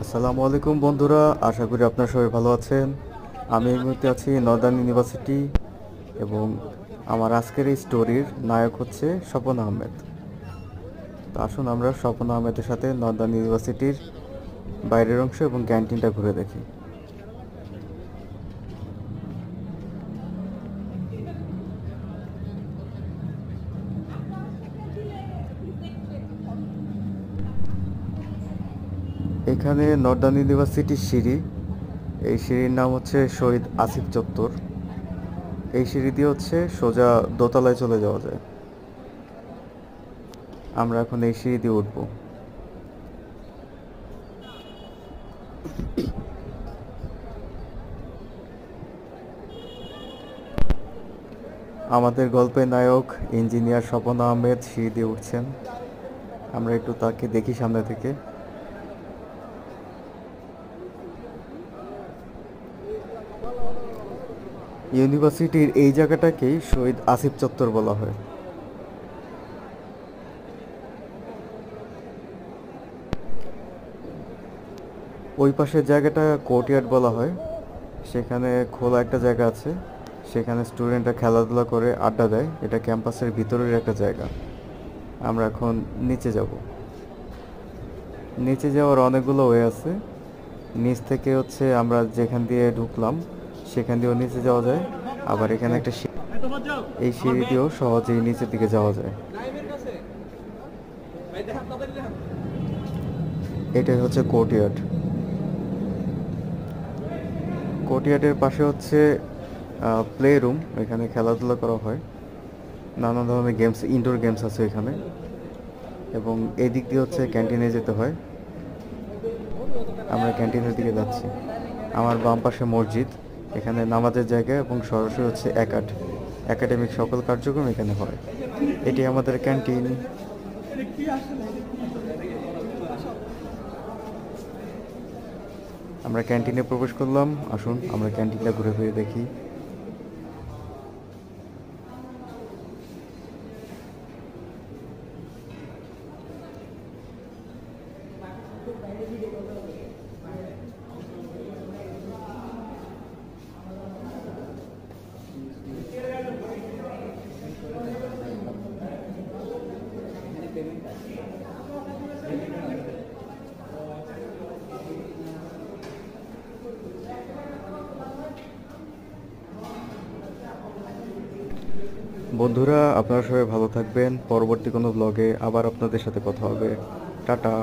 আসসালামু আলাইকুম বন্ধুরা, আশা করি আপনারা সবাই ভালো আছেন। আমি এই মুহূর্তে আছি নর্দার্ন ইউনিভার্সিটি এবং আমার আজকের এই স্টোরির নায়ক হচ্ছে স্বপন আহমেদ। তো আসুন আমরা স্বপন আহমেদের সাথে নর্দার্ন ইউনিভার্সিটির বাইরের অংশ এবং ক্যান্টিনটা ঘুরে দেখি। এখানে নর্দার্ন ইউনিভার্সিটির সিঁড়ি, এই সিঁড়ির নাম হচ্ছে শহীদ আসিফ চত্বর। এই সিঁড়ি দিয়ে হচ্ছে সোজা দোতলায় চলে যাওয়া যায়। আমরা এখন এই সিঁড়ি দিয়ে উঠবো। আমাদের গল্পের নায়ক ইঞ্জিনিয়ার স্বপন আহমেদ সিঁড়ি দিয়ে উঠছেন। আমরা একটু তাকে দেখি সামনে থেকে। ইউনিভার্সিটির এই জায়গাটাকেই শহীদ আসিফ চত্বর বলা হয়। ওই পাশের জায়গাটা কোর্টইয়ার্ড বলা হয়। সেখানে খোলা একটা জায়গা আছে, সেখানে স্টুডেন্টরা খেলাধুলা করে আড্ডা দেয়। এটা ক্যাম্পাসের ভিতরের একটা জায়গা। আমরা এখন নিচে যাব। নিচে যাওয়ার অনেকগুলো ওয়ে আছে। নিচ থেকে হচ্ছে আমরা যেখান দিয়ে ঢুকলাম সেখান দিয়েও নিচে যাওয়া যায়। আবার এখানে একটা এই সিঁড়ি দিয়েও সহজেই নিচের দিকে যাওয়া যায়। এটাই হচ্ছে কোর্টইয়ার্ড। কোর্টইয়ার্ডের পাশে হচ্ছে প্লে রুম, এখানে খেলাধুলা করা হয়। নানা ধরনের গেমস, ইনডোর গেমস আছে এখানে। এবং এই দিক দিয়ে হচ্ছে ক্যান্টিনে যেতে হয়। আমরা ক্যান্টিনের দিকে যাচ্ছি। আমার বাম পাশে মসজিদ, এখানে নামাজের জায়গা এবং সরাসরি হচ্ছে একাডেমিক সকল কার্যক্রম এখানে হয়। এটি আমাদের ক্যান্টিন। আমরা ক্যান্টিনে প্রবেশ করলাম। আসুন আমরা ক্যান্টিনটা ঘুরে ফিরে দেখি। বন্ধুরা, আপনারা সবাই ভালো থাকবেন। পরবর্তী কোনো ব্লগে আবার আপনাদের সাথে কথা হবে। টাটা।